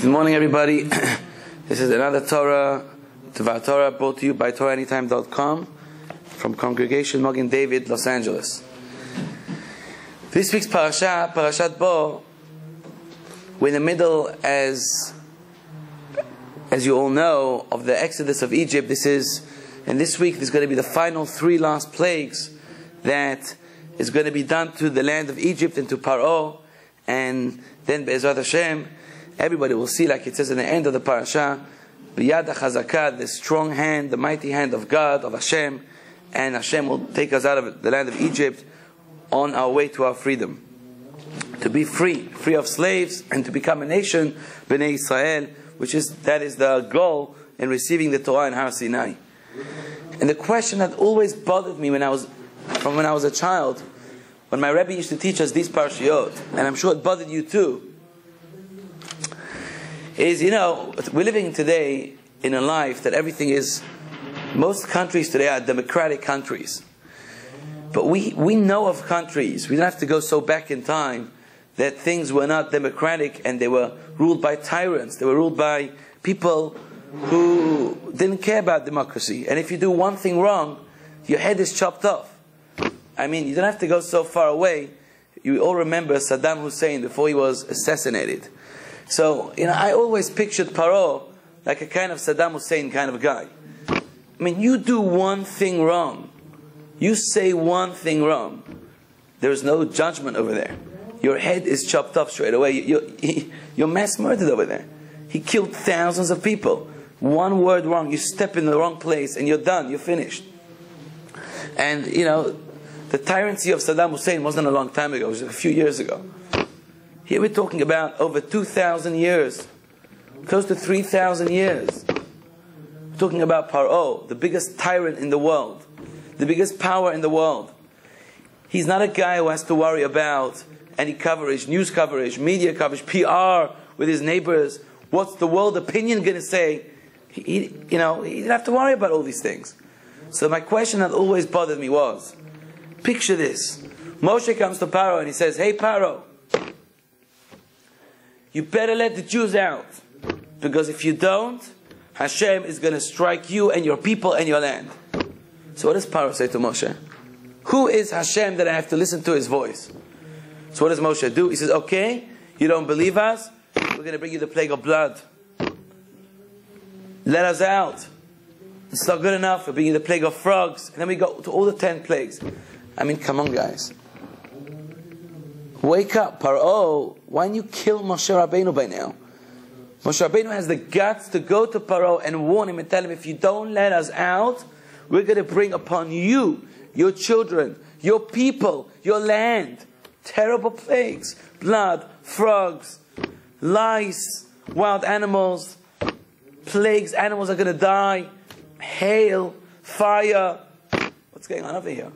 Good morning, everybody. This is another Torah, Devar Torah, brought to you by TorahAnyTime.com from Congregation Magen David, Los Angeles. This week's Parashat Bo, we're in the middle, as you all know, of the Exodus of Egypt. And this week there's going to be the final three last plagues that is going to be done to the land of Egypt and to Paro, and then Be'ezrat Hashem, everybody will see, like it says in the end of the parasha, B'yad HaChazakah, the strong hand, the mighty hand of God, of Hashem, and Hashem will take us out of the land of Egypt on our way to our freedom. To be free of slaves, and to become a nation, Bnei Israel, that is the goal in receiving the Torah in Har Sinai. And the question that always bothered me when I was a child, when my Rebbe used to teach us these parashiyot, and I'm sure it bothered you too, is, we're living today in a life that everything is, most countries today are democratic countries. But we know of countries, we don't have to go so back in time, that things were not democratic and they were ruled by tyrants. They were ruled by people who didn't care about democracy. And if you do one thing wrong, your head is chopped off. I mean, you don't have to go so far away. You all remember Saddam Hussein before he was assassinated. So, I always pictured Paro like a kind of Saddam Hussein kind of guy. I mean, you do one thing wrong, you say one thing wrong, there's no judgment over there. Your head is chopped off straight away. You're mass murdered over there. He killed thousands of people. One word wrong, you step in the wrong place and you're done, you're finished. And, the tyranny of Saddam Hussein wasn't a long time ago, it was a few years ago. Here we're talking about over 2,000 years, close to 3,000 years. We're talking about Paro, the biggest tyrant in the world, the biggest power in the world. He's not a guy who has to worry about any coverage, news coverage, media coverage, PR with his neighbors. What's the world opinion going to say? He didn't have to worry about all these things. So my question that always bothered me was, picture this. Moshe comes to Paro and he says, "Hey Paro, you better let the Jews out, because if you don't, Hashem is going to strike you and your people and your land." So what does Paro say to Moshe? Who is Hashem that I have to listen to his voice? So what does Moshe do? He says, "Okay, you don't believe us? We're going to bring you the plague of blood. Let us out. It's not good enough. We're bringing you the plague of frogs." And then we go to all the 10 plagues. I mean, come on, guys. Wake up, Paro. Why didn't you kill Moshe Rabbeinu by now? Moshe Rabbeinu has the guts to go to Paro and warn him and tell him, if you don't let us out, we're going to bring upon you, your children, your people, your land, terrible plagues. Blood, frogs, lice, wild animals, plagues, animals are going to die, hail, fire. What's going on over here?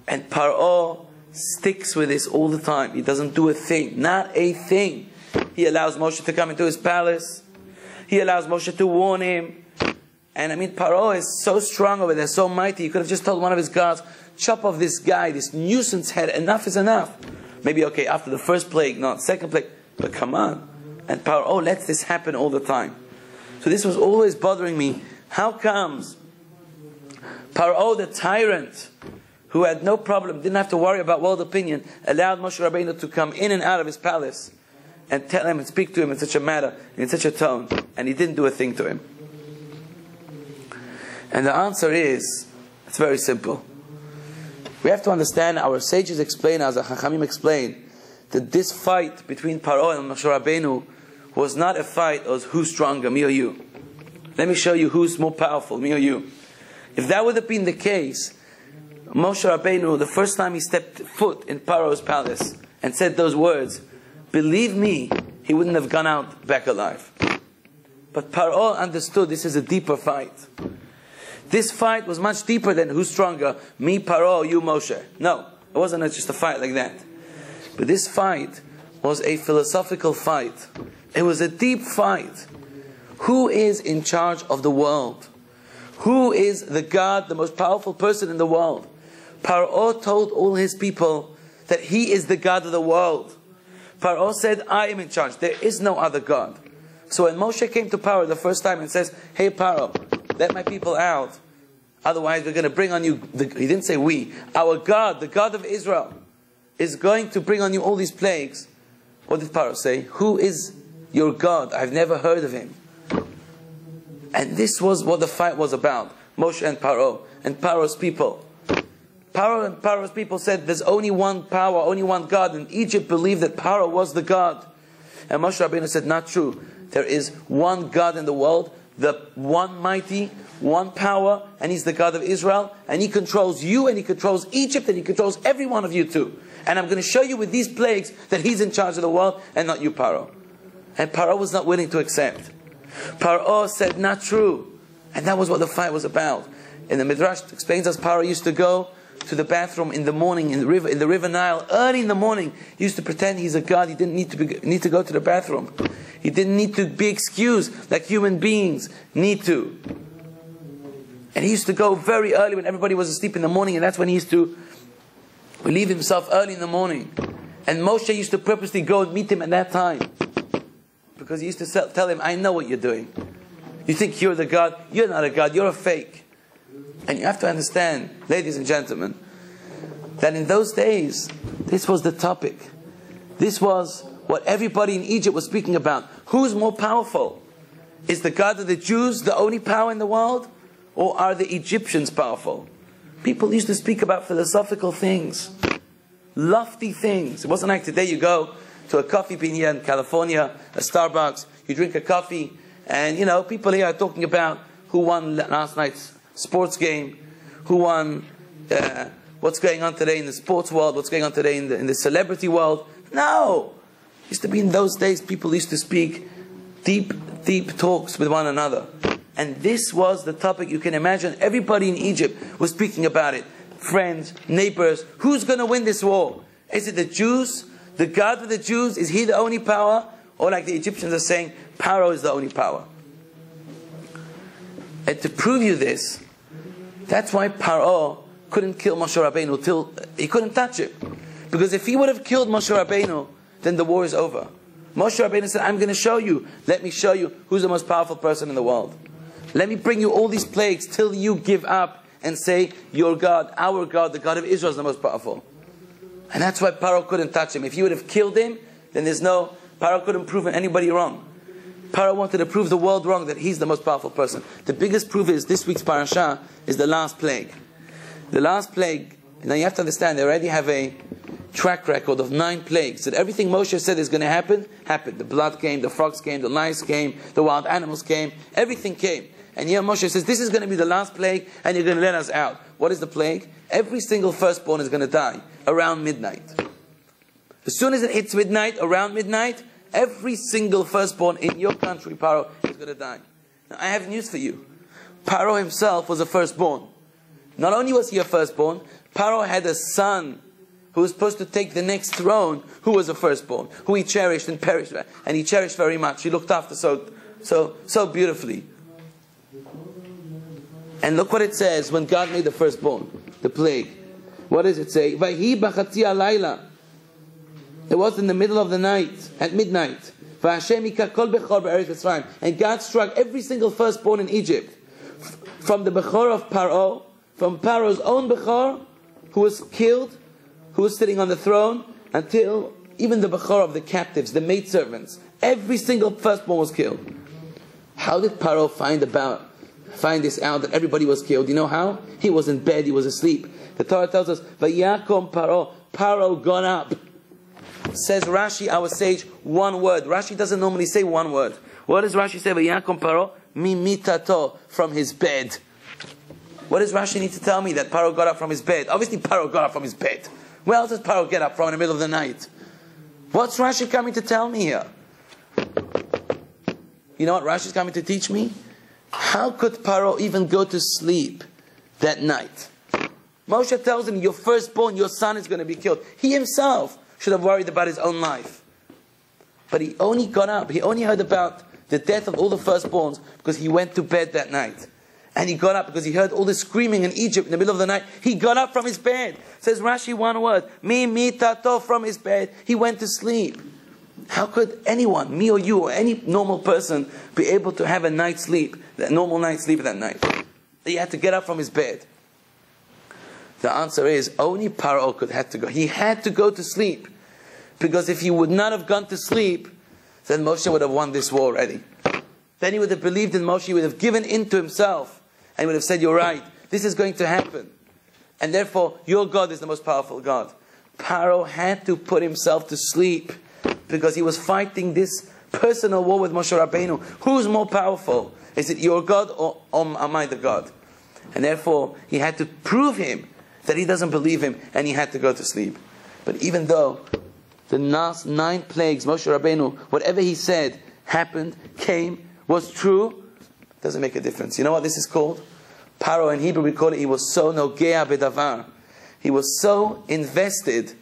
And Paro sticks with this all the time. He doesn't do a thing, not a thing. He allows Moshe to come into his palace. He allows Moshe to warn him. And Paro is so strong over there, so mighty. He could have just told one of his guards, chop off this guy, this nuisance head, enough is enough. Maybe, okay, after the first plague, not second plague, but come on. And Paro lets this happen all the time. So this was always bothering me. How comes Paro, the tyrant, who had no problem, didn't have to worry about world opinion, allowed Moshe Rabbeinu to come in and out of his palace and tell him and speak to him in such a manner, in such a tone, and he didn't do a thing to him? And the answer is, it's very simple. We have to understand, our sages explain, as the Chachamim explain, that this fight between Paro and Moshe Rabbeinu was not a fight of who's stronger, me or you. Let me show you who's more powerful, me or you. If that would have been the case, Moshe Rabbeinu, the first time he stepped foot in Paro's palace and said those words, believe me, he wouldn't have gone out back alive. But Paro understood this is a deeper fight. This fight was much deeper than who's stronger, me, Paro, you, Moshe. No, it wasn't just a fight like that. But this fight was a philosophical fight. It was a deep fight. Who is in charge of the world? Who is the God, the most powerful person in the world? Paro told all his people that he is the God of the world. Paro said, I am in charge. There is no other God. So when Moshe came to Paro the first time and says, hey Paro, let my people out, otherwise we're going to bring on you, he didn't say we, our God, the God of Israel, is going to bring on you all these plagues. What did Paro say? Who is your God? I've never heard of him. And this was what the fight was about. Moshe and Paro's people. Paro and Paro's people said there's only one power, only one God. And Egypt believed that Paro was the God. And Moshe Rabbeinu said, not true. There is one God in the world, the one mighty, one power, and He's the God of Israel. And He controls you, and He controls Egypt, and He controls every one of you too. And I'm going to show you with these plagues that He's in charge of the world and not you, Paro. And Paro was not willing to accept. Paro said, not true. And that was what the fight was about. And the Midrash explains us, Paro used to go to the bathroom in the morning in the river Nile, early in the morning. He used to pretend he's a god. He didn't need to go to the bathroom. He didn't need to be excused like human beings need to. And he used to go very early when everybody was asleep in the morning, and that's when he used to relieve himself early in the morning. And Moshe used to purposely go and meet him at that time, because he used to tell him, I know what you're doing. You think you're the God? You're not a God, you're a fake. And you have to understand, ladies and gentlemen, that in those days, this was the topic. This was what everybody in Egypt was speaking about. Who's more powerful? Is the God of the Jews the only power in the world? Or are the Egyptians powerful? People used to speak about philosophical things, lofty things. It wasn't like today you go to a coffee bean here in California, a Starbucks, you drink a coffee, and people here are talking about who won last night's sports game, who won, what's going on today in the sports world, what's going on today in the celebrity world. No! It used to be in those days, people used to speak deep, deep talks with one another. And this was the topic. You can imagine everybody in Egypt was speaking about it. Friends, neighbors, who's going to win this war? Is it the Jews? The God of the Jews? Is He the only power? Or like the Egyptians are saying, Paro is the only power. And to prove you this, that's why Paro couldn't kill Moshe Rabbeinu till he couldn't touch it. Because if he would have killed Moshe Rabbeinu, then the war is over. Moshe Rabbeinu said, I'm going to show you. Let me show you who's the most powerful person in the world. Let me bring you all these plagues till you give up and say, your God, our God, the God of Israel is the most powerful. And that's why Paro couldn't touch him. If he would have killed him, then Paro couldn't prove anybody wrong. Paro wanted to prove the world wrong, that he's the most powerful person. The biggest proof is this week's Parashat is the last plague. The last plague, now you have to understand, they already have a track record of 9 plagues. That everything Moshe said is going to happen, happened. The blood came, the frogs came, the lice came, the wild animals came, everything came. And here Moshe says, this is going to be the last plague, and you're going to let us out. What is the plague? Every single firstborn is going to die around midnight. As soon as it hits midnight, around midnight, every single firstborn in your country, Paro, is going to die. Now, I have news for you. Paro himself was a firstborn. Not only was he a firstborn, Paro had a son who was supposed to take the next throne, who was a firstborn, who he cherished and perished, and he cherished very much. He looked after so beautifully. And look what it says when God made the firstborn, the plague. What does it say? Vayhi b'chatzi halayla. It was in the middle of the night, at midnight. And God struck every single firstborn in Egypt, from the Bechor of Paro, from Paro's own Bechor, who was killed, who was sitting on the throne, until even the Bechor of the captives, the maidservants. Every single firstborn was killed. How did Paro find this out, that everybody was killed? You know how? He was in bed, he was asleep. The Torah tells us, Vayakom Paro, Paro got up. Says Rashi, our sage, one word. Rashi doesn't normally say one word. What does Rashi say? Vayakom Paro, mimitato, from his bed. What does Rashi need to tell me that Paro got up from his bed? Obviously Paro got up from his bed. Where else does Paro get up from in the middle of the night? What's Rashi coming to tell me here? You know what Rashi's coming to teach me? How could Paro even go to sleep that night? Moshe tells him, your firstborn, your son is going to be killed. He himself should have worried about his own life. But he only got up. He only heard about the death of all the firstborns because he went to bed that night. And he got up because he heard all the screaming in Egypt in the middle of the night. He got up from his bed. Says Rashi, one word. Mi tato, from his bed. He went to sleep. how could anyone, me or you, or any normal person, be able to have a night's sleep, a normal night's sleep that night? He had to get up from his bed. The answer is, only Paro could have to go. He had to go to sleep. Because if he would not have gone to sleep, then Moshe would have won this war already. Then he would have believed in Moshe, he would have given in to himself, and he would have said, you're right, this is going to happen. And therefore, your God is the most powerful God. Paro had to put himself to sleep because he was fighting this personal war with Moshe Rabbeinu. Who's more powerful? Is it your God or am I the God? And therefore, he had to prove him that he doesn't believe him, and he had to go to sleep. But even though the last 9 plagues, Moshe Rabbeinu, whatever he said, happened, came, was true, doesn't make a difference. You know what this is called? Paro in Hebrew we call it, he was so nogea bedavar. He was so invested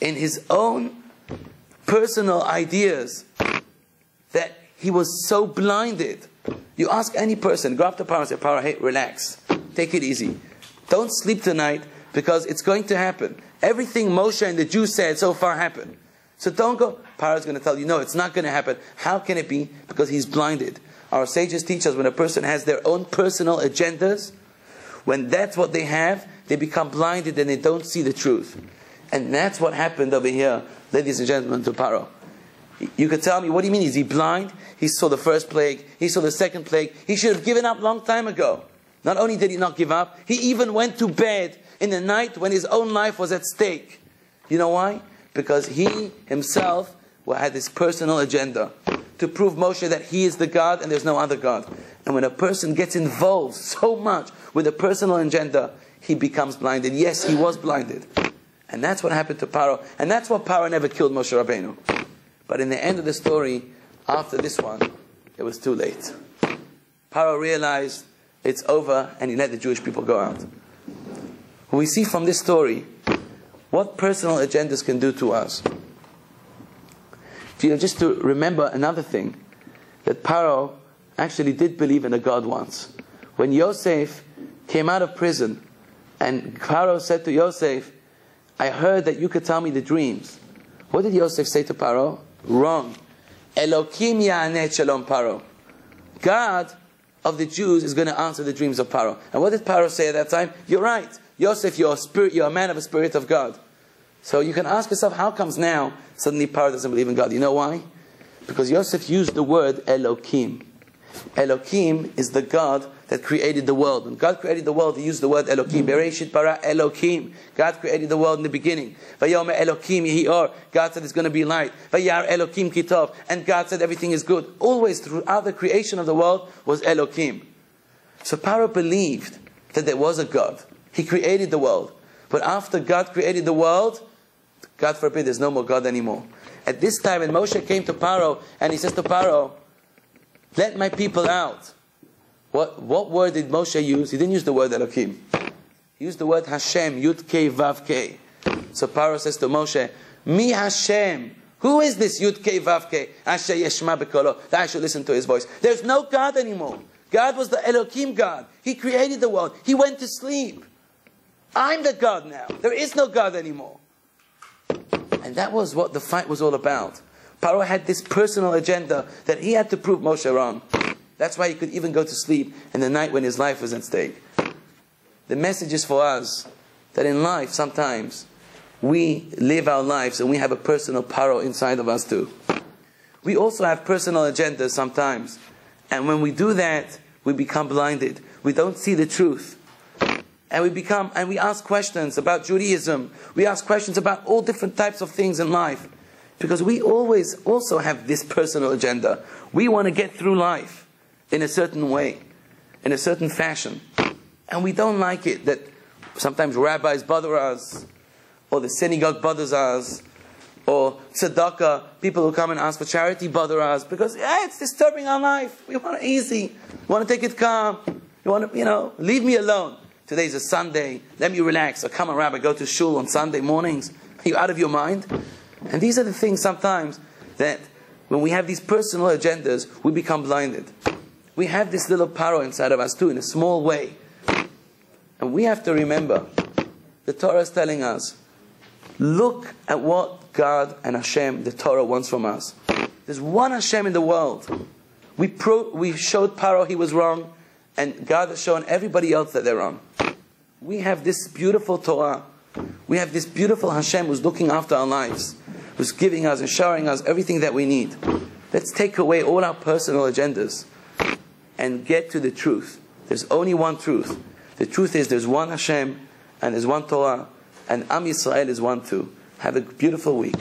in his own personal ideas that he was so blinded. You ask any person, go up to Paro and say, Paro, hey, relax. Take it easy. Don't sleep tonight because it's going to happen. Everything Moshe and the Jews said so far happened. So don't go. Paro's going to tell you, no, it's not going to happen. How can it be? Because he's blinded. Our sages teach us when a person has their own personal agendas, when that's what they have, they become blinded and they don't see the truth. And that's what happened over here, ladies and gentlemen, to Paro. You could tell me, what do you mean? Is he blind? He saw the first plague. He saw the second plague. He should have given up a long time ago. Not only did he not give up, he even went to bed in the night when his own life was at stake. You know why? Because he himself had this personal agenda to prove Moshe that he is the God and there's no other God. And when a person gets involved so much with a personal agenda, he becomes blinded. Yes, he was blinded. And that's what happened to Paro. And that's why Paro never killed Moshe Rabbeinu. But in the end of the story, after this one, it was too late. Paro realized it's over, and he let the Jewish people go out. We see from this story what personal agendas can do to us. Just to remember another thing, that Paro actually did believe in a God once. When Yosef came out of prison, and Paro said to Yosef, I heard that you could tell me the dreams. What did Yosef say to Paro? Wrong. Elokim ya'aneh shalom Paro. God of the Jews is going to answer the dreams of Paro. And what did Paro say at that time? You're right. Yosef, you're a man of the Spirit of God. So you can ask yourself, how comes now suddenly Paro doesn't believe in God? You know why? Because Yosef used the word Elokim. Elokim is the God that created the world. When God created the world, He used the word Elokim. Bereshit bara Elokim. God created the world in the beginning. Vayomer Elokim yehi or. God said it's going to be light. Vayar Elokim kitov. And God said everything is good. Always throughout the creation of the world was Elokim. So Paro believed that there was a God. He created the world. But after God created the world, God forbid, there's no more God anymore. At this time, when Moshe came to Paro, and he says to Paro, let my people out. What word did Moshe use? He didn't use the word Elohim. He used the word Hashem, Yud Kei Vav Kei. So Paro says to Moshe, Mi Hashem. Who is this Yud Kei Vav Kei? Asher Yeshma B'Kolo. That I should listen to his voice. There's no God anymore. God was the Elohim God. He created the world. He went to sleep. I'm the God now. There is no God anymore. And that was what the fight was all about. Paro had this personal agenda that he had to prove Moshe wrong. That's why he could even go to sleep in the night when his life was at stake. The message is for us that in life sometimes we live our lives and we have a personal Paro inside of us too. We also have personal agendas sometimes. And when we do that, we become blinded. We don't see the truth. And we ask questions about Judaism. We ask questions about all different types of things in life. Because we always also have this personal agenda. We want to get through life in a certain way, in a certain fashion. And we don't like it that sometimes rabbis bother us, or the synagogue bothers us, or tzedakah, people who come and ask for charity bother us, because it's disturbing our life. We want it easy. We want to take it calm. We want to, leave me alone. Today's a Sunday. Let me relax. Or come on, Rabbi, go to shul on Sunday mornings. Are you out of your mind? And these are the things sometimes that when we have these personal agendas, we become blinded. We have this little Paro inside of us too, in a small way. And we have to remember, the Torah is telling us, Look at what God and Hashem, the Torah, wants from us. There's one Hashem in the world. We showed Paro he was wrong, and God has shown everybody else that they're wrong. We have this beautiful Torah. We have this beautiful Hashem who's looking after our lives, who's giving us and showering us everything that we need. Let's take away all our personal agendas and get to the truth. There's only one truth. The truth is there's one Hashem and there's one Torah, and Am Yisrael is one too. Have a beautiful week.